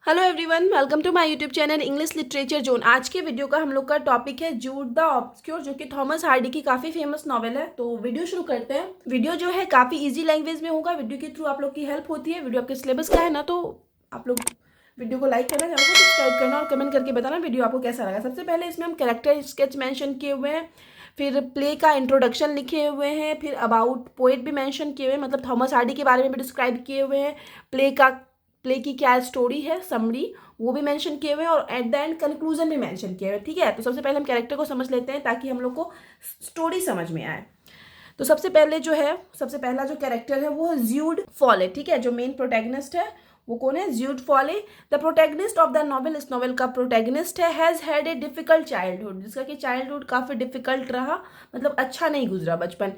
Hello everyone, welcome to my YouTube channel English literature zone. आज के video का हम लोग का टॉपिक है जूड द ऑब्सक्योर, जो कि थॉमस हार्डी की काफ़ी फेमस नॉवेल है। तो वीडियो शुरू करते हैं। वीडियो जो है काफ़ी इजी लैंग्वेज में होगा। वीडियो के थ्रू आप लोग की हेल्प होती है। वीडियो आपके सिलेबस का है ना, तो आप लोग वीडियो को लाइक करना, चैनल को सब्सक्राइब करना और कमेंट करके बताना वीडियो आपको कैसा लगा। सबसे पहले इसमें हम कैरेक्टर स्केच मेंशन किए हुए हैं, फिर प्ले का इंट्रोडक्शन लिखे हुए हैं, फिर अबाउट पोएट भी मेंशन किए हुए हैं, मतलब थॉमस हार्डी के बारे में भी डिस्क्राइब किए हुए हैं। प्ले की क्या स्टोरी है, समरी, वो भी मेंशन किए हुए हैं, और एट द एंड कंक्लूजन भी मेंशन किए हुए हैं। ठीक है, तो सबसे पहले हम कैरेक्टर को समझ लेते हैं ताकि हम लोग को स्टोरी समझ में आए। तो सबसे पहला जो कैरेक्टर है वो है ज्यूड फॉले। ठीक है, जो मेन प्रोटैगनिस्ट है वो कौन है? Jude Fawley. The protagonist of the novel, इस नॉवेल का प्रोटैगनिस्ट है, has had a difficult childhood, जिसका कि चाइल्डहुड काफी डिफिकल्ट रहा, मतलब अच्छा नहीं गुजरा बचपन।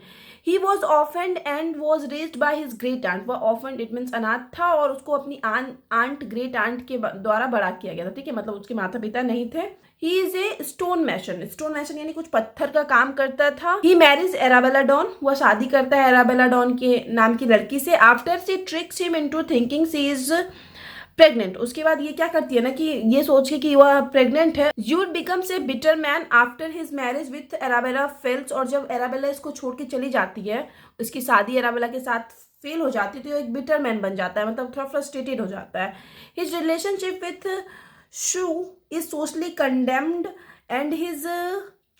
He was orphaned and was raised by his great aunt. वह ऑफेंड इट मीन्स अनाथ था, और उसको अपनी आंट ग्रेट आंट के द्वारा बड़ा किया गया था। ठीक है, मतलब उसके माता पिता नहीं थे। He is a stone mason. Stone mason यानी कुछ पत्थर का काम करता था। He marriage Arabella Donn. वह शादी करता है एराबेला डॉन के नाम की लड़की से। After she tricks him into thinking she is pregnant. उसके बाद ये क्या करती है ना, कि ये सोच के कि वह प्रेग्नेंट है। Jude becomes a bitter man after his marriage with Arabella fails. और जब एराबेला इसको छोड़ के चली जाती है, उसकी शादी एराबेला के साथ फेल हो जाती है, तो एक बिटर मैन बन जाता है, मतलब थोड़ा फ्रस्ट्रेटेड हो जाता है। His relationship with Sue is socially condemned and his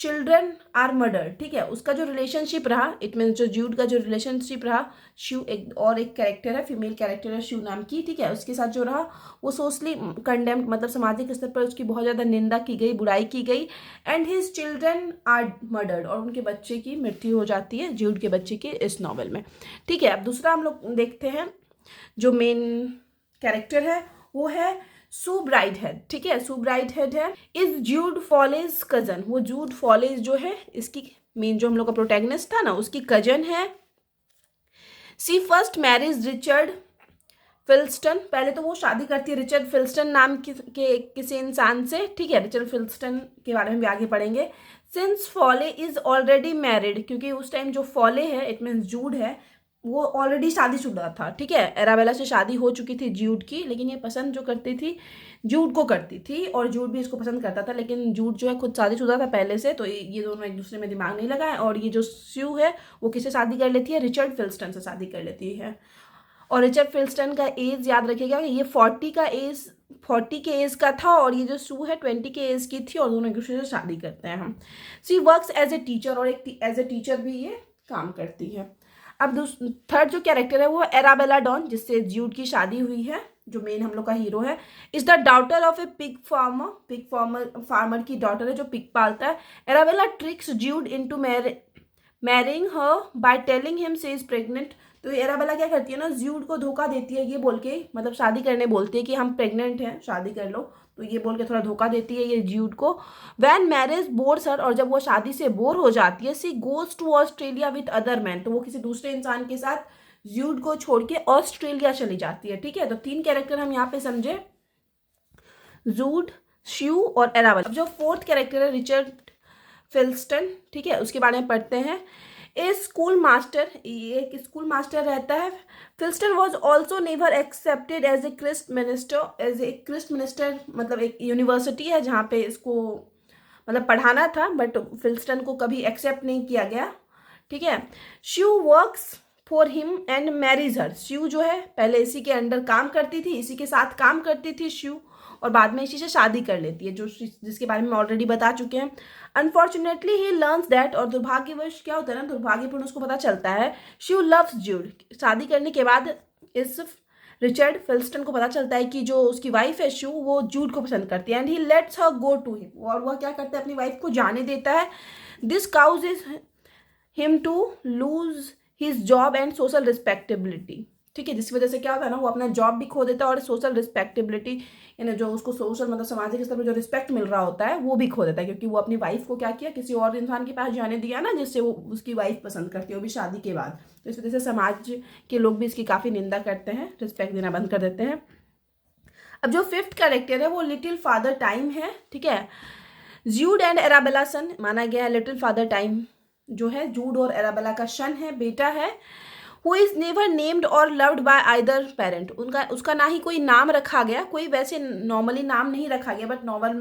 children are murder. ठीक है, उसका जो रिलेशनशिप रहा, इट मीन जो ज्यूड का जो रिलेशनशिप रहा, शू एक कैरेक्टर है, फीमेल कैरेक्टर है शू नाम की। ठीक है, उसके साथ जो रहा वो सोशली कंडेम्ड, मतलब सामाजिक स्तर पर उसकी बहुत ज़्यादा निंदा की गई, बुराई की गई। And his children are murdered, और उनके बच्चे की मृत्यु हो जाती है, ज्यूड के बच्चे की, इस नॉवल में। ठीक है, अब दूसरा हम लोग देखते हैं। जो मेन कैरेक्टर है वो है सू ब्राइड हेड। ठीक है, सू ब्राइड हेड है इज ज्यूड फॉलेज कजन। वो ज्यूड फॉलेज जो है, इसकी मेन जो हम लोग का प्रोटैगनिस्ट था ना, उसकी कजन है। सी फर्स्ट मैरिज रिचर्ड फिल्स्टन। पहले तो वो शादी करती है रिचर्ड फिल्स्टन नाम के किसी इंसान से। ठीक है, रिचर्ड फिल्स्टन के बारे में भी आगे पढ़ेंगे। सिंस फॉले इज ऑलरेडी मैरिड, क्योंकि उस टाइम जो फॉले है, इट मीन्स जूड है, वो ऑलरेडी शादीशुदा था। ठीक है, एराबेला से शादी हो चुकी थी जूड की, लेकिन ये पसंद जो करती थी जूड को करती थी, और जूड भी इसको पसंद करता था, लेकिन जूड जो है खुद शादीशुदा था पहले से, तो ये दोनों एक दूसरे में दिमाग नहीं लगाए। और ये जो स्यू है वो किससे शादी कर लेती है? रिचर्ड फिल्स्टन से शादी कर लेती है। और रिचर्ड फिल्स्टन का एज याद रखिएगा, ये 40 के एज का था, और ये जो सू है 20 के एज की थी, और दोनों एक दूसरे से शादी करते हैं हम। सी वर्क्स एज ए टीचर, और एक एज ए टीचर भी ये काम करती है। अब थर्ड जो कैरेक्टर है वो है एराबेला डॉन, जिससे ज्यूड की शादी हुई है, जो मेन हम लोग का हीरो है। Is the daughter of a pig farmer की डॉटर है, जो पिग पालता है। Arabella tricks Jude into marrying her by telling him she is pregnant. तो एराबेला क्या करती है ना, ज्यूड को धोखा देती है, ये बोल के, मतलब शादी करने बोलती है कि हम प्रेग्नेंट हैं, शादी कर लो, तो ये बोल के थोड़ा धोखा देती है ये ज्यूड को। वैन मैरिज बोर्स हर, और जब वो शादी से बोर हो जाती है, she goes to Australia with other man, तो वो किसी दूसरे इंसान के साथ ज्यूड को छोड़ के ऑस्ट्रेलिया चली जाती है। ठीक है, तो 3 कैरेक्टर हम यहाँ पे समझे, जूड, श्यू और एराबेला। अब जो फोर्थ कैरेक्टर है रिचर्ड फिल्स्टन, ठीक है, उसके बारे में पढ़ते हैं। ए स्कूल मास्टर, ये एक स्कूल मास्टर रहता है। Phillotson was also never accepted as a Christminster, मतलब एक यूनिवर्सिटी है जहाँ पे इसको मतलब पढ़ाना था, बट फिल्स्टन को कभी एक्सेप्ट नहीं किया गया। ठीक है, Sue works for him and marriage her. Sue जो है पहले इसी के अंडर काम करती थी, इसी के साथ काम करती थी श्यू, और बाद में इसी से शादी कर लेती है, जो जिसके बारे में ऑलरेडी बता चुके हैं। अनफॉर्चुनेटली ही लर्न्स दैट, और दुर्भाग्यवश क्या होता है ना, दुर्भाग्यपूर्ण उसको पता चलता है, श्यू लव्स ज्यूड। शादी करने के बाद इस रिचर्ड फिल्स्टन को पता चलता है कि जो उसकी वाइफ है शू, वो जूड को पसंद करती है। And he lets her go to him, और वह क्या करता है, अपनी वाइफ को जाने देता है। This causes him to lose his job and social respectability. ठीक है, जिस वजह से क्या होता है ना, वो अपना जॉब भी खो देता है, और सोशल रिस्पेक्टेबिलिटी यानी जो उसको सोशल मतलब सामाजिक स्तर पर जो रिस्पेक्ट मिल रहा होता है वो भी खो देता है, क्योंकि वो अपनी वाइफ को क्या किया, किसी और इंसान के पास जाने दिया ना, जिससे वो उसकी वाइफ पसंद करती है, वो भी शादी के बाद। तो इस वजह से समाज के लोग भी इसकी काफ़ी निंदा करते हैं, रिस्पेक्ट देना बंद कर देते हैं। अब जो फिफ्थ कैरेक्टर है वो लिटिल फादर टाइम है। ठीक है, ज्यूड एंड एराबेला सन माना गया है। लिटिल फादर टाइम जो है जूड और एराबेला का सन है, बेटा है। हु इज़ नेवर नेम्ड और लव्ड बाय आइदर पेरेंट, उसका ना ही कोई नाम रखा गया, कोई वैसे नॉर्मली नाम नहीं रखा गया, बट नॉवल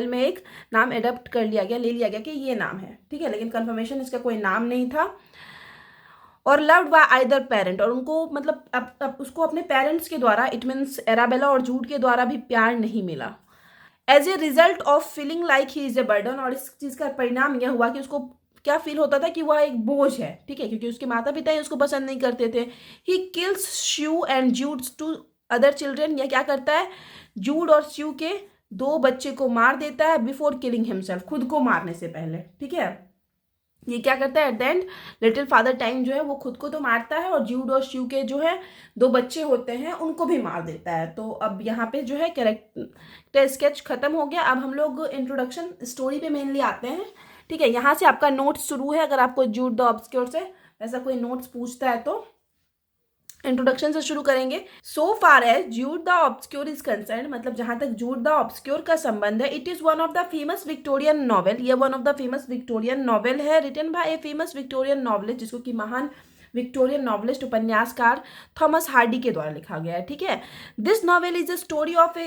में एक नाम एडप्ट कर लिया गया, ले लिया गया कि ये नाम है, ठीक है, लेकिन कन्फर्मेशन इसका कोई नाम नहीं था। और लव्ड बाय आइदर पेरेंट, और उनको मतलब अब उसको अपने पेरेंट्स के द्वारा, इट मीन्स एराबेला और जूड के द्वारा भी प्यार नहीं मिला। As a result of feeling like he is a burden, और इस चीज़ का परिणाम यह हुआ कि उसको क्या फील होता था कि वह एक बोझ है, ठीक है, क्योंकि उसके माता पिता ही उसको पसंद नहीं करते थे। He kills Sue and Jude's two other children, यह क्या करता है, जूड और श्यू के 2 बच्चे को मार देता है बिफोर किलिंग हिमसेल्फ, खुद को मारने से पहले, ठीक है। ये क्या करता है at the end, little Father Time जो है वो खुद को तो मारता है, और जूड और श्यू के जो है 2 बच्चे होते हैं उनको भी मार देता है। तो अब यहाँ पे जो है कैरेक्टर स्केच खत्म हो गया। अब हम लोग इंट्रोडक्शन स्टोरी पे मेनली आते हैं, ठीक है। यहाँ से आपका नोट्स शुरू है, अगर आपको जूड द ऑब्सक्योर से ऐसा कोई नोट्स पूछता है तो इंट्रोडक्शन से शुरू करेंगे। So far as Jude the Obscure is concern, मतलब जहां तक जूड द ऑब्सक्योर का संबंध है, it is one of the famous Victorian novel, ये one of the famous Victorian novel है, written by a famous Victorian novelist, जिसको कि महान विक्टोरियन नॉवलिस्ट उपन्यासकार थॉमस हार्डी के द्वारा लिखा गया है, ठीक है। This novel is a story of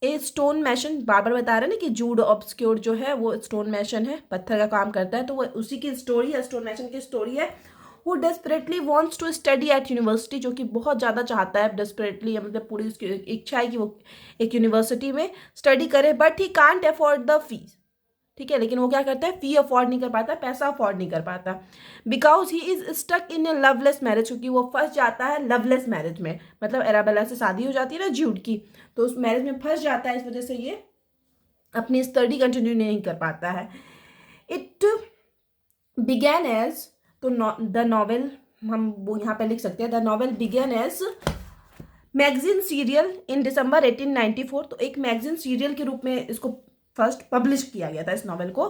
a stone mason, बार बार बता रहे हैं ना कि जूड ऑब्सक्योर जो है वो स्टोन मैशन है, पत्थर का काम करता है, तो वो उसी की स्टोरी है, स्टोन मैशन की स्टोरी है। वो desperately wants to study at university, जो कि बहुत ज़्यादा चाहता है, डेस्परेटली मतलब पूरी उसकी इच्छा है कि वो एक यूनिवर्सिटी में स्टडी करे, but he can't afford the fees, ठीक है, लेकिन वो क्या करता है, फी अफोर्ड नहीं कर पाता, पैसा अफोर्ड नहीं कर पाता। Because he is stuck in a loveless marriage, क्योंकि वो फंस जाता है लवलेस मैरिज में, मतलब एराबेला से शादी हो जाती है ना जूड की, तो उस मैरिज में फंस जाता है, इस वजह से ये अपनी स्टडी कंटिन्यू नहीं कर पाता है। इट बिगैन एज, तो द नॉवेल हम वो यहाँ पे लिख सकते हैं, the novel began as magazine serial in December 1894, तो एक मैगजीन सीरियल के रूप में इसको फर्स्ट पब्लिश किया गया था, इस नॉवेल को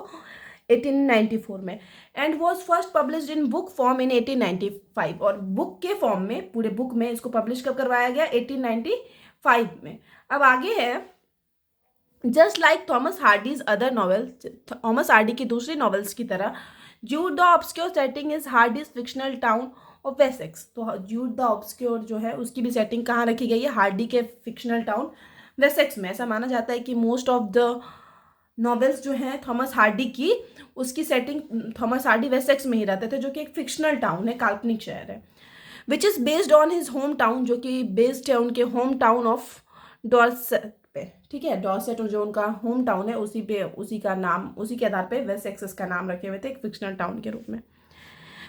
1894 में, and was first published in book form in 1895, और बुक के फॉर्म में, पूरे बुक में इसको पब्लिश कब करवाया गया, 1895 में। अब आगे है, just like Thomas Hardy's other novel, Thomas Hardy की दूसरी नॉवेल्स की तरह, Jude the Obscure setting is Hardy's fictional town of Wessex, तो जूड द ऑब्सक्योर जो है उसकी भी सेटिंग कहाँ रखी गई है, हार्डी के फिक्शनल टाउन वेसेक्स में। ऐसा माना जाता है कि मोस्ट ऑफ द नॉवेल्स जो हैं थॉमस हार्डी की, उसकी सेटिंग थॉमस हार्डी वेसेक्स में ही रहते थे, जो कि एक फिक्शनल टाउन है, काल्पनिक शहर है, which is based on his home town, जो कि बेस्ड है उनके होम टाउन ऑफ डॉर्सेट पे, ठीक है, डॉर्सेट जो उनका होम टाउन है उसी पे, उसी का नाम, उसी के आधार पे वेसेक्स का नाम रखे हुए थे एक फिक्शनल टाउन के रूप में।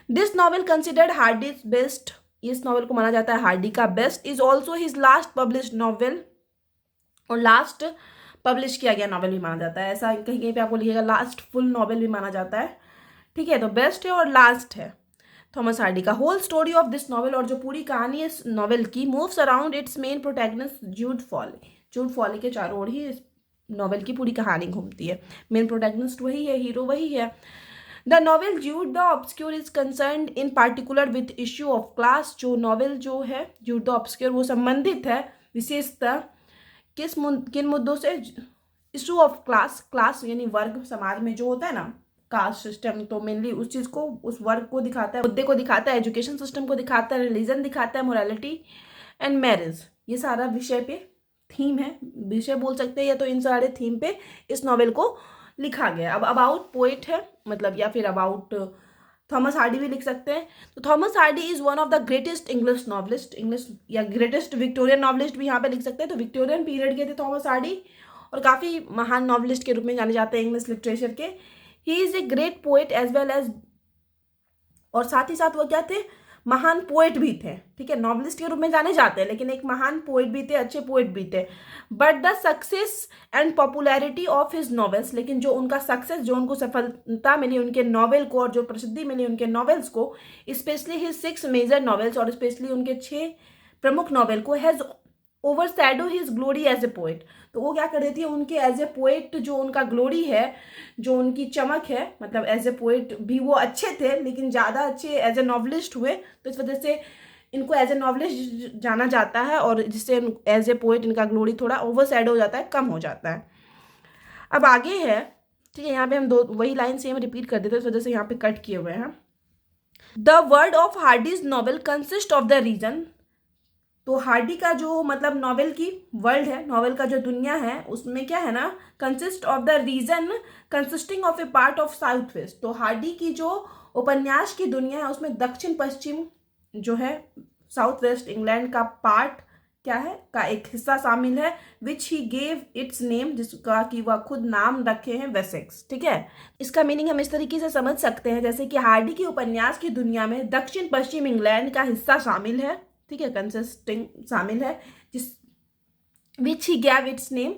This novel considered Hardy's best, इस नॉवेल को माना जाता है हार्डी का best, is also his last published novel, और लास्ट पब्लिश किया गया नॉवेल भी माना जाता है, ऐसा कहीं कहीं पे आपको लिखेगा लास्ट फुल नॉवेल भी माना जाता है, ठीक है, तो बेस्ट है और लास्ट है थॉमस हार्डी का। Whole story of this novel, और जो पूरी कहानी है इस नॉवेल की, moves around its main protagonist Jude Fawley, Jude Fawley के चारों ओर ही इस नॉवेल की पूरी कहानी घूमती है, मेन प्रोटैगनिस्ट वही है, हीरो वही है। The novel Jude the Obscure is concerned in particular with issue of class, जो नॉवेल जो है जूड द ऑब्सक्योर वो संबंधित है विशेषतः किन मुद्दों से, इशू ऑफ क्लास, क्लास यानी वर्ग, समाज में जो होता है ना कास्ट सिस्टम, तो मेनली उस चीज़ को, उस वर्ग को दिखाता है, मुद्दे को दिखाता है, एजुकेशन सिस्टम को दिखाता है, रिलीजन दिखाता है, मोरालिटी एंड मैरिज, ये सारा विषय पे थीम है, विषय बोल सकते हैं, या तो इन सारे थीम पे इस नॉवेल को लिखा गया। अब अबाउट पोएट है, मतलब या फिर अबाउट थॉमस हार्डी भी लिख सकते हैं, तो Thomas Hardy is one of the greatest English novelist, English या ग्रेटेस्ट विक्टोरियन नॉवलिस्ट भी यहाँ पे लिख सकते हैं, तो विक्टोरियन पीरियड के थे थॉमस हार्डी, और काफ़ी महान नॉवलिस्ट के रूप में जाने जाते हैं इंग्लिश लिटरेचर के। He is a great poet as well as, और साथ ही साथ वो क्या थे, महान पोएट भी थे, ठीक है, नॉवलिस्ट के रूप में जाने जाते हैं, लेकिन एक महान पोएट भी थे, अच्छे पोएट भी थे। But the success and popularity of his novels, लेकिन जो उनका सक्सेस, जो उनको सफलता मिली उनके नॉवेल को, और जो प्रसिद्धि मिली उनके नॉवेल्स को, स्पेशली हिज 6 मेजर नॉवेल्स, और स्पेशली उनके 6 प्रमुख नॉवेल को, has overshadow his glory as a poet, तो वो क्या कर देती है, उनके एज ए पोएट जो उनका ग्लोरी है, जो उनकी चमक है, मतलब एज ए पोएट भी वो अच्छे थे, लेकिन ज़्यादा अच्छे एज ए नॉवलिस्ट हुए, तो इस वजह से इनको एज ए नॉवलिस्ट जाना जाता है, और जिससे एज ए पोएट इनका ग्लोरी थोड़ा ओवरशैडो हो जाता है, कम हो जाता है। अब आगे है, ठीक है, यहाँ पे हम दो वही लाइन सेम रिपीट कर देते हैं, इस वजह से यहाँ पे कट किए हुए हैं। The word of Hardy's novel consist of the region. तो हार्डी का जो मतलब नॉवेल की वर्ल्ड है, नॉवेल का जो दुनिया है, उसमें क्या है ना, consist of the region consisting of a part of south west. तो हार्डी की जो उपन्यास की दुनिया है उसमें दक्षिण पश्चिम जो है साउथ वेस्ट इंग्लैंड का पार्ट क्या है का एक हिस्सा शामिल है, विच ही गेव इट्स नेम, जिसका कि वह खुद नाम रखे हैं वेसेक्स। ठीक है, इसका मीनिंग हम इस तरीके से समझ सकते हैं जैसे कि हार्डी की उपन्यास की दुनिया में दक्षिण पश्चिम इंग्लैंड का हिस्सा शामिल है, ठीक है, कंसिस्टिंग शामिल है, जिस विच ही गैव इट्स नेम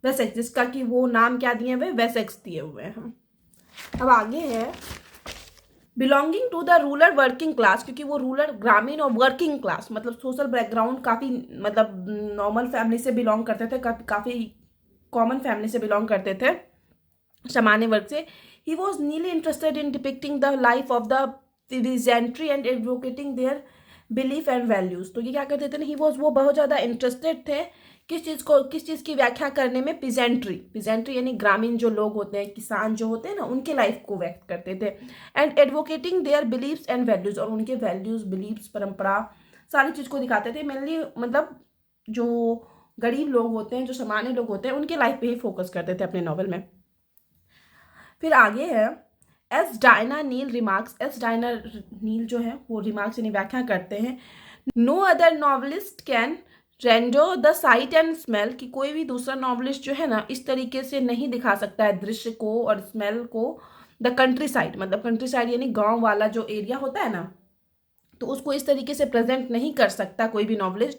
वेसेक्स, जिसका कि वो नाम क्या दिए हुए, वेसेक्स दिए हुए हैं। अब आगे है belonging to the rural working class, क्योंकि वो रूरल ग्रामीण और वर्किंग क्लास मतलब सोशल बैकग्राउंड काफ़ी मतलब नॉर्मल फैमिली से बिलोंग करते थे, काफ़ी कॉमन फैमिली से बिलोंग करते थे, सामान्य वर्ग से। ही वॉज नीली interested in depicting the life of the peasantry and advocating their belief and values. तो ये क्या करते थे ना, ही वॉज वो बहुत ज़्यादा इंटरेस्टेड थे किस चीज़ की व्याख्या करने में, पिजेंट्री यानी ग्रामीण जो लोग होते हैं, किसान जो होते हैं ना, उनके लाइफ को व्यक्त करते थे। And advocating their believes and values, और उनके वैल्यूज, बिलीव्स, परंपरा, सारी चीज़ को दिखाते थे। मेनली मतलब जो गरीब लोग होते हैं, जो सामान्य लोग होते हैं, उनके लाइफ पे ही फोकस करते थे अपने नॉवल में। फिर आगे है as Diana Neill remarks. As Diana Neill जो है वो रिमार्क्स यानी व्याख्या करते हैं, no other novelist can render the sight and smell, कि कोई भी दूसरा नॉवलिस्ट जो है ना इस तरीके से नहीं दिखा सकता है दृश्य को और स्मेल को, द कंट्री साइड मतलब कंट्री साइड यानी गांव वाला जो एरिया होता है ना, तो उसको इस तरीके से प्रेजेंट नहीं कर सकता कोई भी नॉवलिस्ट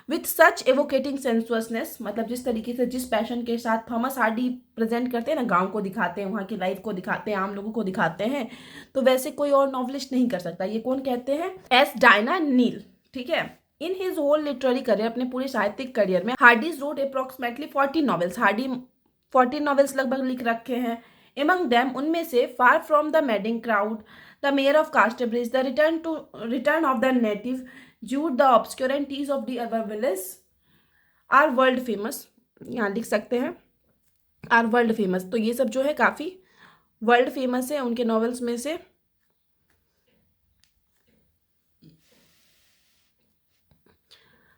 विथ सच एवोकेटिंग सेंसुअसनेस, मतलब जिस तरीके से, जिस पैशन के साथ थॉमस हार्डी प्रेजेंट करते हैं ना, गांव को दिखाते हैं, वहाँ की लाइफ को दिखाते हैं, आम लोगों को दिखाते हैं, तो वैसे कोई और नॉवलिस्ट नहीं कर सकता। ये कौन कहते हैं, एस डायना नील। ठीक है, in his whole literary career, अपने पूरे साहित्यिक करियर में Hardy's wrote approximately 40 novels. Hardy 40 novels लगभग लिख रखे हैं। एमंग देम, उनमें से far from the madding crowd, the mayor of Casterbridge, the return of the native, Jude the Obscure and Tess of the d'Urbervilles are world famous. यहाँ लिख सकते हैं आर वर्ल्ड फेमस। तो ये सब जो है काफ़ी वर्ल्ड फेमस है उनके नॉवेल्स में से।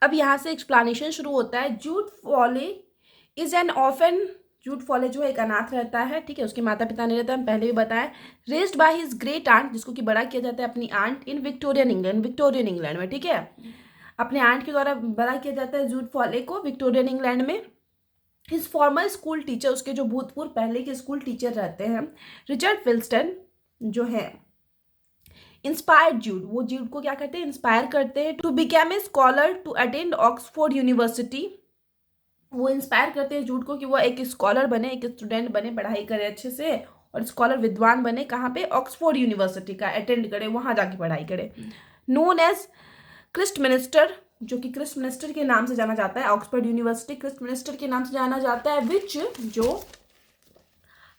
अब यहाँ से एक्सप्लेनेशन शुरू होता है। जूड फॉले इज एन ऑफन, जूड फॉले जो है एक अनाथ रहता है, ठीक है, उसके माता पिता नहीं रहता, हम पहले भी बताया। Raised by his great aunt, जिसको कि बड़ा किया जाता है अपनी आंट, इन विक्टोरियन इंग्लैंड में, ठीक है, अपने आंट के द्वारा बड़ा किया जाता है जूड फॉले को विक्टोरियन इंग्लैंड में। हिज फॉर्मर स्कूल टीचर, उसके जो भूतपूर्व पहले के स्कूल टीचर रहते हैं, रिचर्ड फिल्स्टन जो है, इंस्पायर्ड जूड, वो जूड को क्या करते हैं, इंस्पायर करते हैं to become a scholar to attend Oxford University. वो इंस्पायर करते हैं जूड को कि वो एक स्कॉलर बने, एक स्टूडेंट बने, पढ़ाई करे अच्छे से और स्कॉलर विद्वान बने। कहाँ पे, ऑक्सफोर्ड यूनिवर्सिटी का अटेंड करे, वहाँ जाके पढ़ाई करे। नोन एज क्रिस्टमिनिस्टर, जो कि क्रिस्टमिनिस्टर के नाम से जाना जाता है, ऑक्सफोर्ड यूनिवर्सिटी क्रिस्टमिनिस्टर के नाम से जाना जाता है, विच जो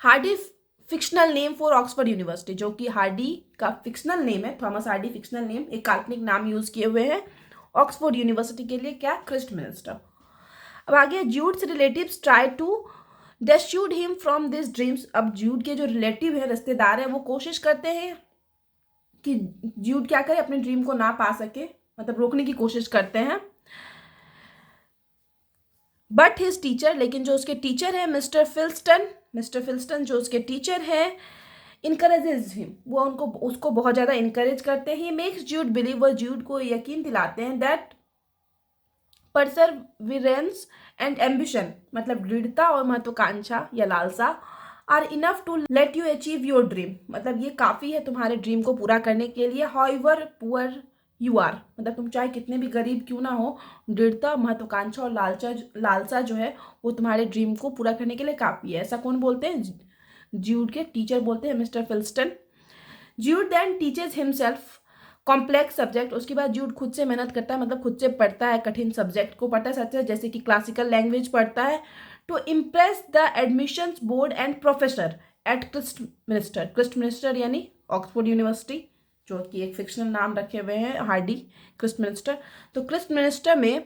Hardy fictional name for Oxford university, जो कि हार्डी का फिक्शनल नेम है, थॉमस हार्डी फिक्शनल नेम, एक काल्पनिक नाम यूज किए हुए हैं ऑक्सफोर्ड यूनिवर्सिटी के लिए, क्या, क्रिस्टमिनिस्टर। अब आगे Jude's relatives try to dissuade him from this dreams. अब जूड के जो रिलेटिव है, रिश्तेदार है, वो कोशिश करते हैं कि जूड क्या करे, अपने ड्रीम को ना पा सके, मतलब रोकने की कोशिश करते हैं। बट हिज टीचर, लेकिन जो उसके टीचर है मिस्टर फिल्स्टन जो उसके टीचर है, इनकरेजेज हिम, वो उसको बहुत ज़्यादा इनकरेज करते हैं। मेक्स जूड बिलीव, वो जूड को यकीन दिलाते हैं दैट परसरविरेंस एंड एम्बिशन, मतलब दृढ़ता और महत्वाकांक्षा या लालसा, are enough to let you achieve your dream, मतलब ये काफ़ी है तुम्हारे ड्रीम को पूरा करने के लिए। हाउएवर पुअर यू आर, मतलब तुम चाहे कितने भी गरीब क्यों ना हो, दृढ़ता, महत्वाकांक्षा और लालसा जो है वो तुम्हारे ड्रीम को पूरा करने के लिए काफ़ी है। ऐसा कौन बोलते हैं, जूड के टीचर बोलते हैं, mister Phillotson. Jude then teaches himself complex subject, उसके बाद जूड खुद से मेहनत करता है, मतलब खुद से पढ़ता है, कठिन सब्जेक्ट को पढ़ता है, सच जैसे कि क्लासिकल लैंग्वेज पढ़ता है, to impress the admissions board and professor at Christminster यानी ऑक्सफोर्ड यूनिवर्सिटी, जो कि एक फिक्शनल नाम रखे हुए हैं हार्डी, क्रिस्टमिनिस्टर। तो क्रिस्टमिनिस्टर में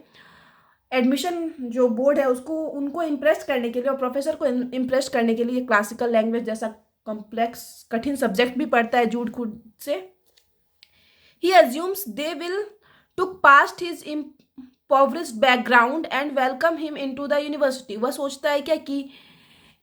एडमिशन जो बोर्ड है उसको उनको इम्प्रेस करने के लिए और प्रोफेसर को इम्प्रेस करने के लिए क्लासिकल लैंग्वेज जैसा कॉम्प्लेक्स कठिन सब्जेक्ट भी पढ़ता है जूड खुद से, he assumes they will look past his impoverished background and welcome him into the university. वह सोचता है क्या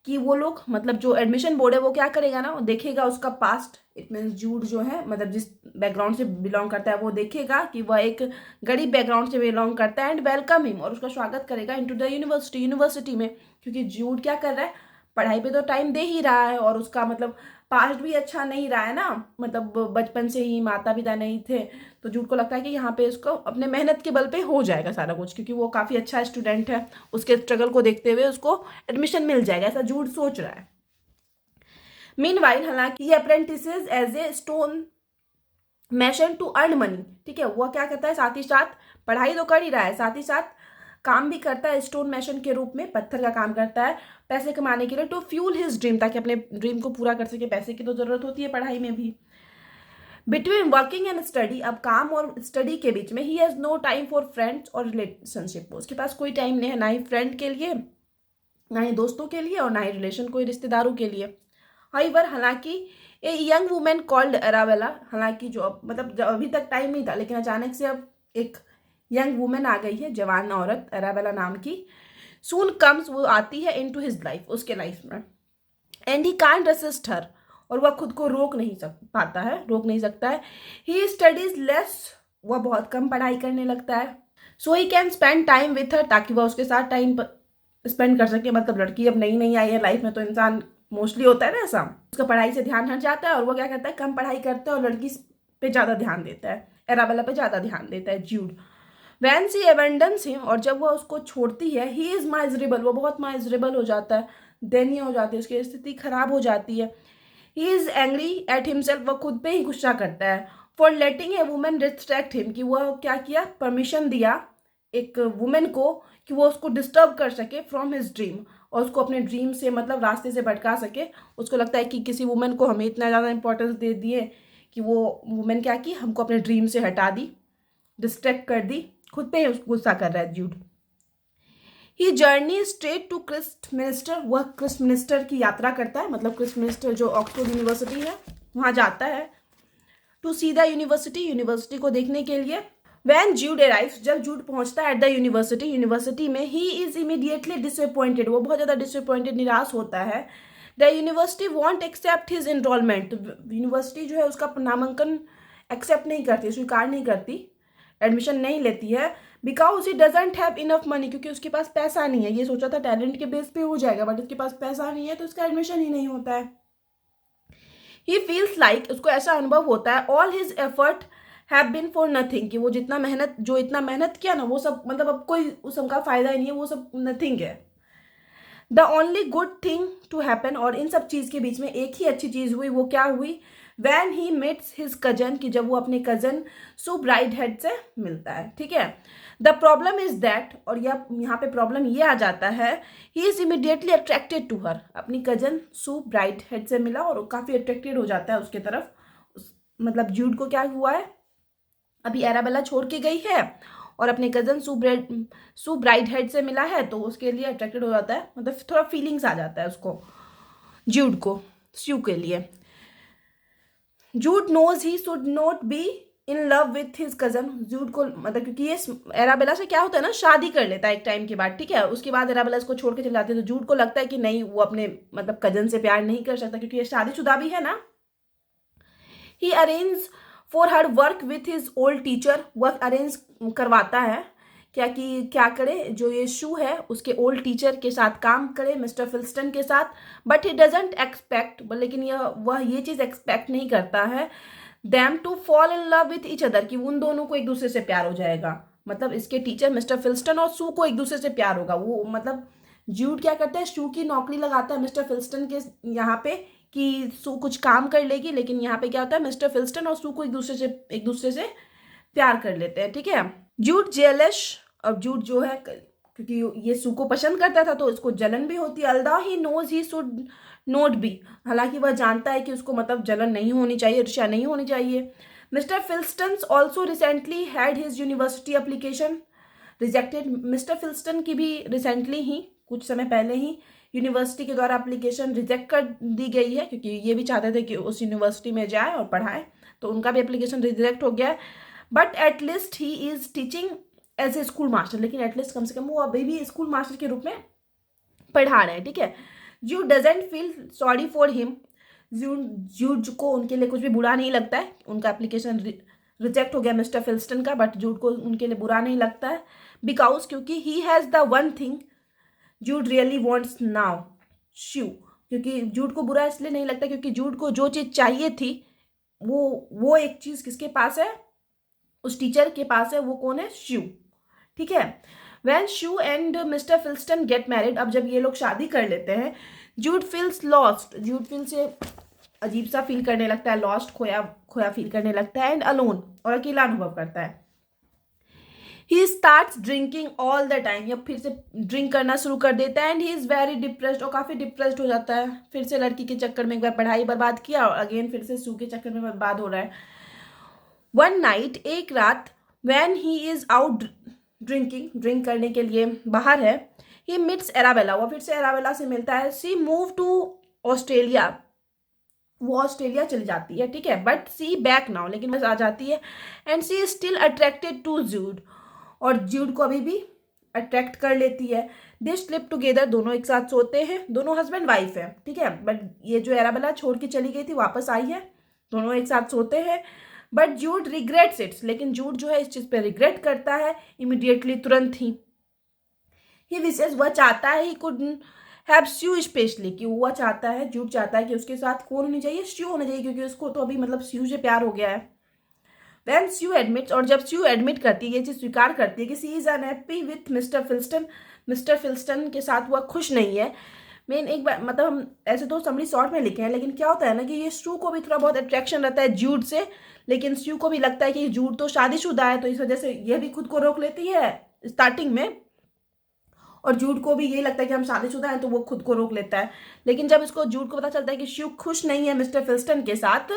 कि वो लोग मतलब जो एडमिशन बोर्ड है वो क्या करेगा ना, वो देखेगा उसका पास्ट। इट मीन्स जूड जो है मतलब जिस बैकग्राउंड से बिलोंग करता है वो देखेगा कि वह एक गरीब बैकग्राउंड से बिलोंग करता है, एंड वेलकम हिम, और उसका स्वागत करेगा इनटू द यूनिवर्सिटी में। क्योंकि जूड क्या कर रहा है, पढ़ाई पे तो टाइम दे ही रहा है, और उसका मतलब पास्ट भी अच्छा नहीं रहा है ना, मतलब बचपन से ही माता पिता नहीं थे, तो जूड को लगता है कि यहाँ पे इसको अपने मेहनत के बल पे हो जाएगा सारा कुछ, क्योंकि वो काफ़ी अच्छा स्टूडेंट है, उसके स्ट्रगल को देखते हुए उसको एडमिशन मिल जाएगा, ऐसा जूड सोच रहा है। मीनवाइल हालांकि ये apprentices as a stone mason to earn money, ठीक है, वो क्या करता है, साथ ही साथ पढ़ाई तो कर ही रहा है, साथ ही साथ काम भी करता है स्टोन मैशन के रूप में, पत्थर का काम करता है पैसे कमाने के लिए, टू फ्यूल हिज ड्रीम, ताकि अपने ड्रीम को पूरा कर सके। पैसे की तो जरूरत होती है पढ़ाई में भी। बिटवीन वर्किंग एंड स्टडी, अब काम और स्टडी के बीच में, he has no time for friends और रिलेशनशिप, उसके पास कोई टाइम नहीं है, ना ही फ्रेंड के लिए, ना ही दोस्तों के लिए, और ना ही रिलेशन कोई रिश्तेदारों के लिए। हाइवर हालांकि ए यंग वुमेन कॉल्ड अरावेला, हालांकि जो मतलब अभी तक टाइम नहीं था, लेकिन अचानक से अब एक यंग वुमेन आ गई है, जवान औरत अरावेला नाम की। सून कम्स, वो आती है इनटू हिज लाइफ, उसके लाइफ में, एंड ही कांट रेसिस्ट हर, और वह खुद को रोक नहीं सकता है। ही स्टडीज लेस, वह बहुत कम पढ़ाई करने लगता है। So he can spend time with her, ताकि वह उसके साथ टाइम स्पेंड कर सके। मतलब लड़की अब नई नई आई है लाइफ में, तो इंसान मोस्टली होता है ना ऐसा, उसका पढ़ाई से ध्यान हट जाता है, और वो क्या करता है, कम पढ़ाई करता है और लड़की पे ज़्यादा ध्यान देता है, एराबेला पे ज़्यादा ध्यान देता है जूड। वैन सी एबेंडन्स हिम, और जब वह उसको छोड़ती है, ही इज़ माइजरेबल, वो बहुत माइजरेबल हो जाता है, दयनीय हो जाती है, उसकी स्थिति खराब हो जाती है। He is angry at himself, वह खुद पे ही गुस्सा करता है, for letting A women distract him, कि वह क्या किया, परमिशन दिया एक वुमेन को कि वो उसको डिस्टर्ब कर सके फ्रॉम हिज ड्रीम, और उसको अपने ड्रीम से मतलब रास्ते से भटका सके। उसको लगता है कि किसी वुमेन को हमें इतना ज़्यादा इंपॉर्टेंस दे दिए कि वो वुमेन क्या की, हमको अपने ड्रीम से हटा दी, डिस्ट्रैक्ट कर दी, खुद पे ही गुस्सा कर रहा है Jude. He journey straight to Christminster, वह क्रिस्ट मिनिस्टर की यात्रा करता है, मतलब क्रिस्ट मिनिस्टर जो ऑक्सफोर्ड यूनिवर्सिटी है वहाँ जाता है, टू सी द यूनिवर्सिटी को देखने के लिए। वैन जूड अराइव्स, जब जूड पहुंचता है एट द यूनिवर्सिटी में, ही इज इमीडिएटली डिसअपॉइंटेड, वो बहुत ज़्यादा डिसअपॉइंटेड, निराश होता है। The university won't accept his enrolment, university जो है उसका नामांकन एक्सेप्ट नहीं करती, स्वीकार नहीं करती, एडमिशन नहीं लेती है, because he doesn't have enough money, क्योंकि उसके पास पैसा नहीं है। ये सोचा था टैलेंट के बेस पे हो जाएगा, बट उसके पास पैसा नहीं है, तो उसका एडमिशन ही नहीं होता है। ही फील्स लाइक, उसको ऐसा अनुभव होता है, all his effort have been for nothing, कि वो इतना मेहनत किया ना, वो सब मतलब अब कोई उस सबका फायदा ही नहीं है, वो सब नथिंग है। The only good thing to happen, और इन सब चीज़ के बीच में एक ही अच्छी चीज़ हुई, वो क्या हुई, when he meets his cousin, कि जब वो अपने कजन सू ब्राइट हेड से मिलता है, ठीक है। द प्रॉब्लम इज दैट, और यहाँ पे प्रॉब्लम ये आ जाता है, he is immediately attracted to her, अपनी कजन सू ब्राइट हेड से मिला और काफ़ी अट्रैक्टेड हो जाता है उसके तरफ। मतलब जूड को क्या हुआ है, अभी एराबेला छोड़ के गई है और अपने कजन सू ब्राइट हेड से मिला है, तो उसके लिए अट्रैक्टेड हो जाता है, मतलब थोड़ा फीलिंग्स आ जाता है उसको, जूड को, स्यू के लिए। Jude knows he should not be in love with his cousin, Jude को मतलब क्योंकि ये एराबेला से क्या होता है ना, शादी कर लेता है एक टाइम के बाद, ठीक है, उसके बाद एराबेला इसको छोड़ के चले जाती है, तो जूड को लगता है कि नहीं, वो अपने मतलब कजन से प्यार नहीं कर सकता, क्योंकि ये शादीशुदा भी है ना। He arrange for her work with his old teacher, work arrange करवाता है क्या करे, जो ये शू है उसके ओल्ड टीचर के साथ काम करे, मिस्टर फिल्स्टन के साथ। बट ही डजेंट एक्सपेक्ट, लेकिन वह ये चीज़ एक्सपेक्ट नहीं करता है, them to fall in love with each other, कि उन दोनों को एक दूसरे से प्यार हो जाएगा, मतलब इसके टीचर मिस्टर फिल्स्टन और शू को एक दूसरे से प्यार होगा। वो मतलब जूड क्या करता है, शू की नौकरी लगाता है मिस्टर फिल्स्टन के यहाँ पे, कि सू कुछ काम कर लेगी, लेकिन यहाँ पे क्या होता है, मिस्टर फिल्स्टन और सू को एक दूसरे से प्यार कर लेते हैं, ठीक है। जूड जेलश, अब जूड जो है क्योंकि ये सू को पसंद करता था तो इसको जलन भी होती है, although he knows he should not be, हालांकि वह जानता है कि उसको मतलब जलन नहीं होनी चाहिए, ईर्ष्या नहीं होनी चाहिए। Mister Phillotson also recently had his university application rejected, mister Phillotson की भी रिसेंटली ही कुछ समय पहले ही यूनिवर्सिटी के द्वारा एप्लीकेशन रिजेक्ट कर दी गई है, क्योंकि ये भी चाहते थे कि उस यूनिवर्सिटी में जाए और पढ़ाए, तो उनका भी एप्लीकेशन रिजेक्ट हो गया है। But at least he is teaching as a school master, लेकिन एटलीस्ट कम से कम वो अभी भी स्कूल मास्टर के रूप में पढ़ा रहे हैं, ठीक है। Jude doesn't feel sorry for him, Jude को उनके लिए कुछ भी बुरा नहीं लगता है। उनका एप्लीकेशन रिजेक्ट हो गया मिस्टर फिल्स्टन का, बट जूड को उनके लिए बुरा नहीं लगता है, बिकॉज क्योंकि he has the one thing Jude really wants now, Sue. क्योंकि जूड को बुरा इसलिए नहीं लगता क्योंकि जूड को जो चीज़ चाहिए थी वो एक चीज़ किसके पास है, उस टीचर के पास है। वो कौन है, श्यू, ठीक है। When Sue and mister Phillotson get married, अब जब ये लोग शादी कर लेते हैं, Jude feels lost, Jude feel से अजीब सा फील करने लगता है, लॉस्ट, खोया खोया फील करने लगता है, एंड अलोन, और अकेला अनुभव करता है। He starts drinking all the time, या फिर से ड्रिंक करना शुरू कर देता है, and he is very depressed, और काफ़ी डिप्रेस्ड हो जाता है। फिर से लड़की के चक्कर में एक बार पढ़ाई बर्बाद किया और अगेन फिर से शू के चक्कर में बर्बाद हो रहा है। वन नाइट, एक रात, when he is out drink करने के लिए बाहर है, ही मीट्स एराबेला, वो फिर से एराबेला से मिलता है। सी मूव टू ऑस्ट्रेलिया, वो ऑस्ट्रेलिया चली जाती है, ठीक है। बट सी बैक नाउ, लेकिन बस आ जाती है, and she is still attracted to Jude, और जूड को अभी भी अट्रैक्ट कर लेती है। दे स्लिप टुगेदर, दोनों एक साथ सोते हैं, दोनों हस्बैंड वाइफ है, ठीक है। बट ये जो एराबेला छोड़ के चली गई थी वापस आई है, दोनों एक साथ सोते हैं। बट जूड रिग्रेट्स इट्स, लेकिन जूड जो है इस चीज़ पे रिग्रेट करता है इमीडिएटली, तुरंत ही। ही विशेष, वह चाहता है, he could have Sue especially, कि वह चाहता है, जूड चाहता है कि उसके साथ कौन होनी चाहिए, स्यू होना चाहिए, क्योंकि उसको तो अभी मतलब स्यू से प्यार हो गया है। वैन स्यू एडमिट्स, और जब स्यू एडमिट करती है, ये चीज़ स्वीकार करती है कि she is unhappy with mister Phillotson, mister Phillotson के साथ वह खुश नहीं है। मेन एक बार मतलब हम ऐसे तो समरी शॉर्ट में लिखे हैं, लेकिन क्या होता है ना कि ये स्यू को भी थोड़ा बहुत अट्रैक्शन रहता है जूड से, लेकिन स्यू को भी लगता है कि जूड तो शादीशुदा है, तो इस वजह से यह भी खुद को रोक लेती है स्टार्टिंग में, और जूड को भी यही लगता है कि हम शादीशुदा हैं, तो वो खुद को रोक लेता है। लेकिन जब इसको जूड को पता चलता है कि स्यू खुश नहीं है मिस्टर फिल्स्टन के साथ,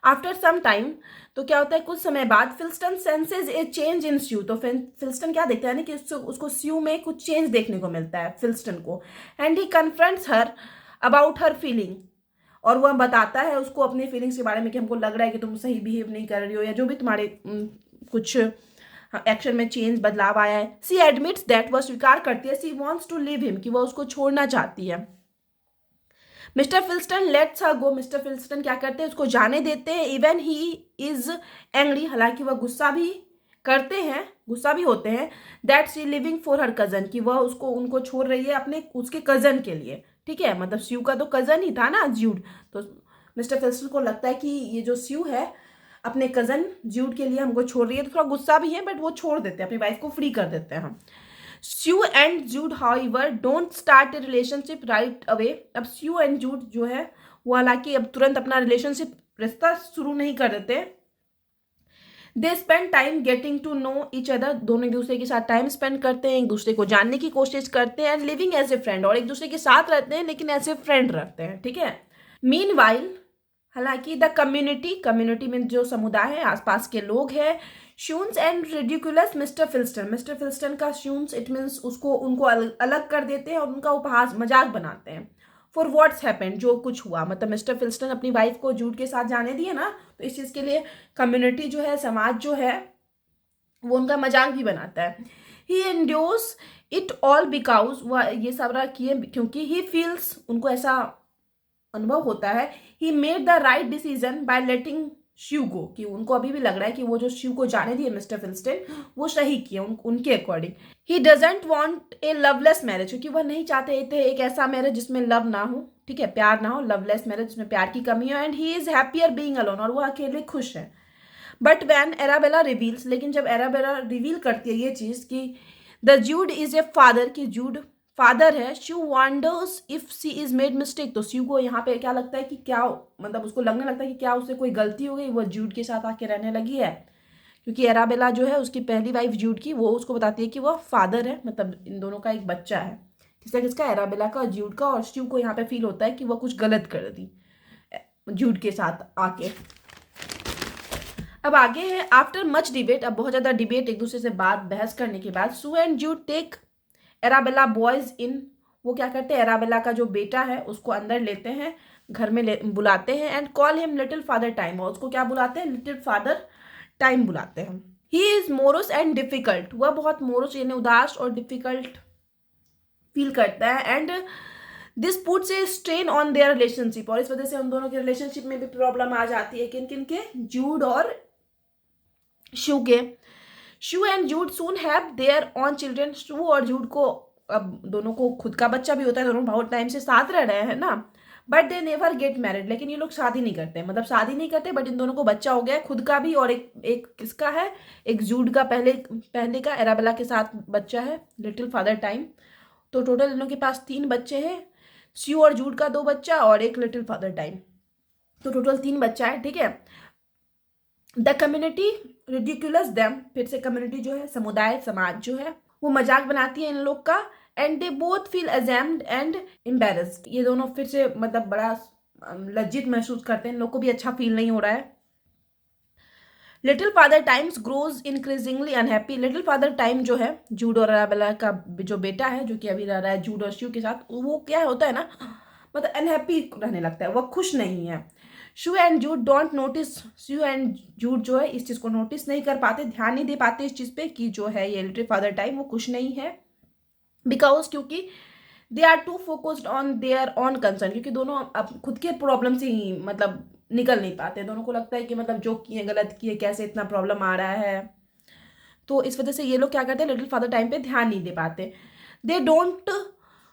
आफ्टर सम टाइम, तो क्या होता है कुछ समय बाद, फिल्स्टन सेंसेज ए चेंज इन स्यू, तो फिल्स्टन क्या देखता है ना कि उसको स्यू में कुछ चेंज देखने को मिलता है फिल्स्टन को, and he confronts her about her feeling, और वह बताता है उसको अपनी फीलिंग्स के बारे में कि हमको लग रहा है कि तुम सही बिहेव नहीं कर रही हो, या जो भी तुम्हारे कुछ एक्शन में चेंज बदलाव आया है। सी एडमिट्स दैट, वह स्वीकार करती है, she wants to leave him, कि वह उसको छोड़ना चाहती है। Mister Phillotson lets her go, mister Phillotson क्या करते हैं, उसको जाने देते हैं। इवन ही इज एंग्री, हालांकि वह गुस्सा भी करते हैं, गुस्सा भी होते हैं, that see living for her cousin, कि वह उनको छोड़ रही है अपने उसके कजन के लिए, ठीक है। मतलब स्यू का तो कजन ही था ना जूड, तो मिस्टर फिल्स्टन को लगता है कि ये जो स्यू है अपने कजन जूड के लिए हमको छोड़ रही है, तो थोड़ा गुस्सा भी है, बट वो छोड़ देते हैं, अपनी वाइफ को फ्री कर देते हैं हम। Sue and Jude however don't start a relationship right away, अब स्यू एंड जूड जो है वो हालांकि अब तुरंत अपना रिलेशनशिप रिश्ता शुरू नहीं कर देते। They spend time getting to know each other, दोनों एक दूसरे के साथ टाइम स्पेंड करते हैं, एक दूसरे को जानने की कोशिश करते हैं, and living as a friend, और एक दूसरे के साथ रहते हैं लेकिन एज ए फ्रेंड रहते हैं, ठीक है। मीनवाइल, हालांकि द कम्युनिटी में जो समुदाय है, आसपास के लोग हैं, शून्स एंड रिडिकुलस मिस्टर फिल्स्टन का शून्स, इट मीन्स उनको अलग कर देते हैं और उनका उपहास मजाक बनाते हैं। फॉर व्हाट्स हैपेंड, जो कुछ हुआ, मतलब मिस्टर फिल्स्टन अपनी वाइफ को जूड के साथ जाने दिए ना, तो इस चीज़ के लिए कम्युनिटी जो है, समाज जो है, वो उनका मजाक भी बनाता है। ही एंड्योर्स इट ऑल बिकॉज, वह ये सब किए क्योंकि ही फील्स, उनको ऐसा अनुभव होता है, he made the right decision by letting Sue go, कि उनको अभी भी लग रहा है कि वो जो शिव को जाने दिए मिस्टर फिल्स्टन, वो सही किए उनके according. He doesn't want a loveless marriage, क्योंकि वह नहीं चाहते थे एक ऐसा मैरिज जिसमें लव ना हो, ठीक है, प्यार ना हो, लवलेस मैरिज जिसमें प्यार की कमी हो, and he is happier being alone, और वो अकेले खुश है। बट वैन एराबेला रिवील्स, लेकिन जब एराबेला रिवील करती है ये चीज़ कि the Jude is a father, कि जूड फादर है, Sue wonders if she is made mistake, तो श्यू को यहाँ पे क्या लगता है कि क्या, मतलब उसको लगने लगता है कि क्या उससे कोई गलती हो गई, वो जूड के साथ आके रहने लगी है, क्योंकि एराबेला जो है उसकी पहली वाइफ जूड की, वो उसको बताती है कि वो फादर है, मतलब इन दोनों का एक बच्चा है, किसका, एराबेला का, जूड का, और श्यू को यहाँ पे फील होता है कि वह कुछ गलत कर दी जूड के साथ आके। अब आगे है, आफ्टर मच डिबेट, अब बहुत ज़्यादा डिबेट, एक दूसरे से बात बहस करने के बाद, सू and जूड take Arabella boys in, वो क्या करते हैं, एराबेला का जो बेटा है उसको अंदर लेते हैं, घर में बुलाते हैं and call him little Father time, और उसको क्या बुलाते हैं, लिटिल फादर टाइम बुलाते हैं। He is Morris and difficult, वह बहुत मोरस यानी उदास और डिफिकल्ट फील करता है, and this puts a strain on their relationship, और इस वजह से उन दोनों के रिलेशनशिप में भी प्रॉब्लम आ जाती है। किन किन के, जूड और शू के। Sue and Jude soon have their own children, Sue और जूड को अब दोनों को खुद का बच्चा भी होता है, दोनों बहुत टाइम से साथ रह रहे हैं ना, but they never get married, लेकिन ये लोग शादी नहीं करते, मतलब शादी नहीं करते, बट इन दोनों को बच्चा हो गया है, खुद का भी और एक किसका है, एक जूड का, पहले का एराबेला के साथ बच्चा है, लिटिल फादर टाइम। तो टोटल इन लोगों के पास 3 बच्चे हैं, स्यू और जूड का 2 बच्चा और एक लिटिल फादर टाइम, तो टोटल 3 बच्चा है, ठीक है। द कम्युनिटी रिडिकुलस देम, फिर से कम्युनिटी जो है, समुदाय, समाज जो है, वो मजाक बनाती है इन लोग का, and they both feel ashamed and embarrassed, ये दोनों फिर से मतलब बड़ा लज्जित महसूस करते हैं, इन लोग को भी अच्छा फील नहीं हो रहा है। Little father times grows increasingly unhappy, little Father Time जो है जूड और अराबेला का जो बेटा है, जो कि अभी रह रहा है जूड और श्यू के साथ, वो क्या होता है ना, मतलब अनहैप्पी रहने लगता है, वह खुश नहीं है। Sue and Jude don't notice, Sue and Jude जो है इस चीज़ को नोटिस नहीं कर पाते, ध्यान नहीं दे पाते इस चीज़ पे कि जो है ये लिटिल फादर टाइम वो खुश नहीं है, बिकॉज क्योंकि they are too focused on their own concern, क्योंकि दोनों अब खुद के प्रॉब्लम से ही मतलब निकल नहीं पाते, दोनों को लगता है कि मतलब जो किए गलत किए, कैसे इतना प्रॉब्लम आ रहा है, तो इस वजह से ये लोग क्या करते हैं, लिटिल फादर टाइम पे ध्यान नहीं दे पाते। They don't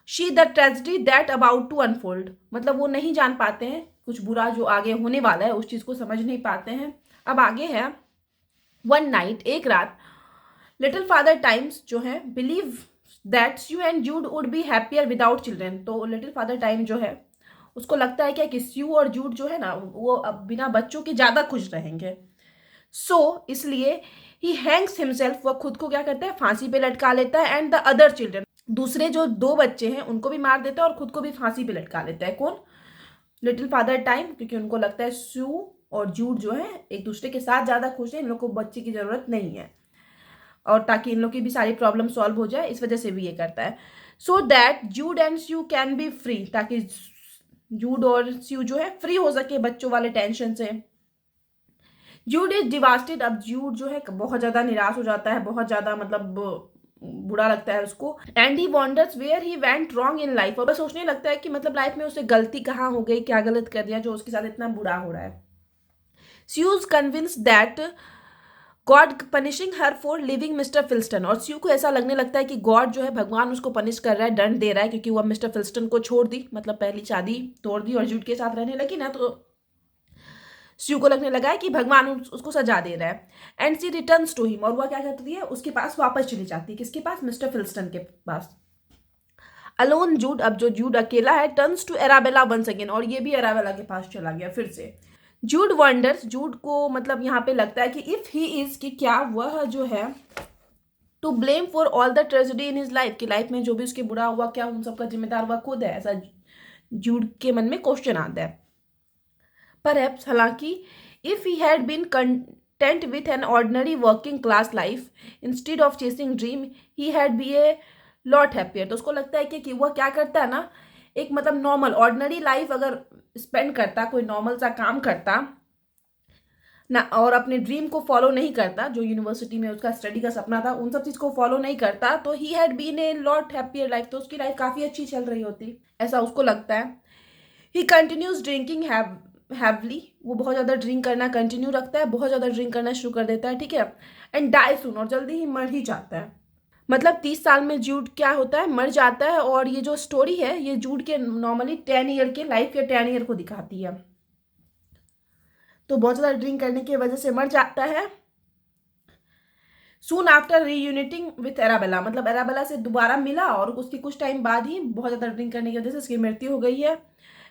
see the tragedy that about to unfold, मतलब वो नहीं जान पाते हैं कुछ बुरा जो आगे होने वाला है, उस चीज़ को समझ नहीं पाते हैं। अब आगे है, वन नाइट, एक रात, लिटिल फादर टाइम्स जो है believe that Sue and Jude would be happier without children, तो लिटिल फादर टाइम जो है उसको लगता है क्या कि स्यू और जूड जो है ना वो अब बिना बच्चों के ज़्यादा खुश रहेंगे, सो इसलिए ही हैंग्स हिमसेल्फ, वह खुद को क्या करता है, फांसी पे लटका लेता है, एंड द अदर चिल्ड्रन, दूसरे जो 2 बच्चे हैं उनको भी मार देता है और खुद को भी फांसी पे लटका लेता है। कौन, लिटिल फादर टाइम, क्योंकि उनको लगता है स्यू और जूड जो है एक दूसरे के साथ ज़्यादा खुश है, इन लोग को बच्चे की ज़रूरत नहीं है, और ताकि इन लोग की भी सारी प्रॉब्लम सॉल्व हो जाए, इस वजह से भी ये करता है। So that Jude and Sue can be free, ताकि जूड और स्यू जो है फ्री हो सके बच्चों वाले टेंशन से। जूड इज डिवास्टेड, अब जूड जो है बहुत ज़्यादा निराश हो जाता है, बहुत ज़्यादा मतलब बुरा लगता है उसको, and he wonders where he went wrong in life, और बस सोचने लगता है कि मतलब लाइफ में उसे गलती कहाँ हो गई, क्या गलत कर दिया जो उसके साथ इतना बुरा हो रहा है। Sue is convince that God punishing her for leaving mister Phillotson, और स्यू को ऐसा लगने लगता है कि गॉड जो है, भगवान उसको पनिश कर रहा है, दंड दे रहा है, क्योंकि वह मिस्टर फिल्स्टन को छोड़ दी, मतलब पहली शादी तोड़ दी और जूड के साथ रहने लगी ना, तो स्यू को लगने लगा है कि भगवान उसको सजा दे रहा है। And she returns to him, और वह क्या करती है, उसके पास वापस चली जाती है, किसके पास, मिस्टर फिल्स्टन के पास। अलोन जूड, अब जो जूड अकेला है, turns to Arabella once again, और ये भी एराबेला के पास चला गया फिर से। जूड वंडर्स, जूड को मतलब यहाँ पे लगता है कि इफ ही इज, कि क्या वह जो है to blame for all the tragedy in his life, की लाइफ में जो भी उसके बुरा हुआ, क्या उन सबका जिम्मेदार वह खुद है, ऐसा जूड के मन में क्वेश्चन आता है। परहैप्स, हालांकि if he had been content with an ordinary working class life instead of chasing dream, he had be a lot happier, तो उसको लगता है कि वह क्या करता है ना, एक मतलब नॉर्मल ऑर्डिनरी लाइफ अगर स्पेंड करता, कोई नॉर्मल सा काम करता ना, और अपने ड्रीम को फॉलो नहीं करता, जो यूनिवर्सिटी में उसका स्टडी का सपना था, उन सब चीज़ को फॉलो नहीं करता, तो he had been a lot happier life, तो उसकी लाइफ काफ़ी अच्छी चल रही होती, ऐसा उसको लगता है। ही कंटिन्यूज ड्रिंकिंग हैवली, वो बहुत ज़्यादा ड्रिंक करना कंटिन्यू रखता है, बहुत ज़्यादा ड्रिंक करना शुरू कर देता है, ठीक है। एंड डाई सून, और जल्दी ही मर ही जाता है, मतलब 30 साल में जूड क्या होता है, मर जाता है। और ये जो स्टोरी है ये जूड के नॉर्मली 10 ईयर के लाइफ के 10 ईयर को दिखाती है, तो बहुत ज़्यादा ड्रिंक करने की वजह से मर जाता है। सून आफ्टर रीयूनिटिंग विथ एराबेला, मतलब एराबेला से दोबारा मिला और उसके कुछ टाइम बाद ही बहुत ज़्यादा ड्रिंक करने की वजह से उसकी मृत्यु हो गई है।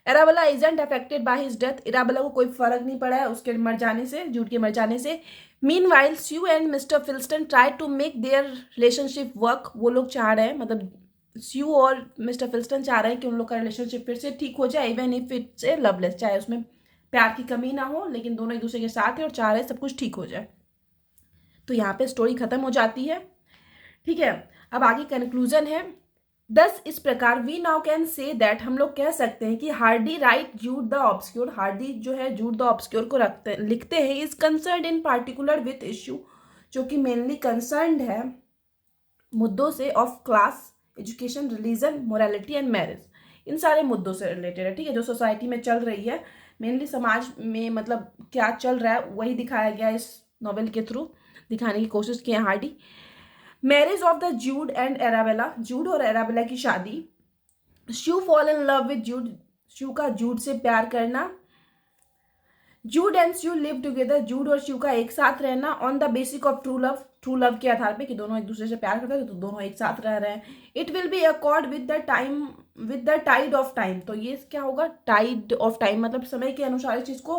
Arabella isn't affected by his death, Arabella को कोई फर्क नहीं पड़ा है उसके मर जाने से, जूड के मर जाने से। Meanwhile Sue and mister Phillotson try to make their relationship work, वो लोग चाह रहे हैं, मतलब स्यू और मिस्टर फिल्स्टन चाह रहे हैं कि उन लोग का रिलेशनशिप फिर से ठीक हो जाए, even if it's a loveless, चाहे उसमें प्यार की कमी ना हो, लेकिन दोनों एक दूसरे के साथ है और चाह रहे हैं सब कुछ ठीक हो जाए। तो यहाँ पे स्टोरी खत्म हो जाती है, ठीक है। अब आगे कंक्लूजन है, दस इस प्रकार we now can say that, हम लोग कह सकते हैं कि Hardy write Jude the Obscure, Hardy जो है जूड द ऑब्सक्योर को लिखते हैं, is concern in particular with issue, जो कि मेनली कंसर्न है मुद्दों से of class, education, religion, morality and marriage, इन सारे मुद्दों से रिलेटेड है। ठीक है, जो सोसाइटी में चल रही है, मेनली समाज में मतलब क्या चल रहा है वही दिखाया गया इस नॉवेल के थ्रू, दिखाने की कोशिश की है Hardy. Marriage of the Jude and Arabella, Jude और एराबेला की शादी। Sue fall in love with Jude, Sue का जूड से प्यार करना। Jude and Sue live together, Jude और श्यू का एक साथ रहना on the basic of true love, true love के आधार पे कि दोनों एक दूसरे से प्यार करते हैं तो दोनों एक साथ रह रहे हैं। It will be accord with the time, with the tide of time, तो ये क्या होगा, टाइड ऑफ टाइम मतलब समय के अनुसार इस चीज को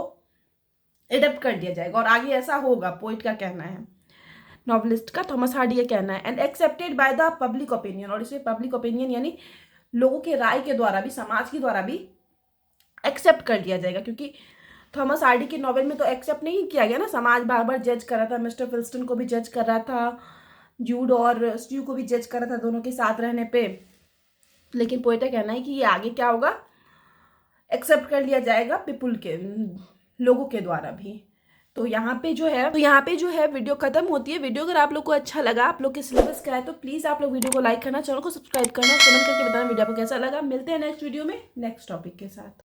एडेप्ट कर दिया जाएगा और आगे ऐसा होगा, पोइट का कहना है, नॉवलिस्ट का, थॉमस हार्डी का कहना है। And accepted by the public opinion, और इसे पब्लिक ओपिनियन यानी लोगों के राय के द्वारा भी, समाज के द्वारा भी एक्सेप्ट कर लिया जाएगा, क्योंकि थॉमस हार्डी के नॉवेल में तो एक्सेप्ट नहीं किया गया ना, समाज बार बार जज कर रहा था, मिस्टर फिल्स्टन को भी जज कर रहा था, जूड और स्ट्यू को भी जज कर रहा था दोनों के साथ रहने पे, लेकिन पोएट का कहना है कि ये आगे क्या होगा, एक्सेप्ट कर लिया जाएगा पीपुल के, लोगों के द्वारा भी। तो यहाँ पे जो है वीडियो खत्म होती है। वीडियो अगर आप लोग को अच्छा लगा, आप लोग के सिलेबस का है, तो प्लीज़ आप लोग वीडियो को लाइक करना, चैनल को सब्सक्राइब करना, कमेंट करके बताना वीडियो आपको कैसा लगा। मिलते हैं नेक्स्ट वीडियो में नेक्स्ट टॉपिक के साथ।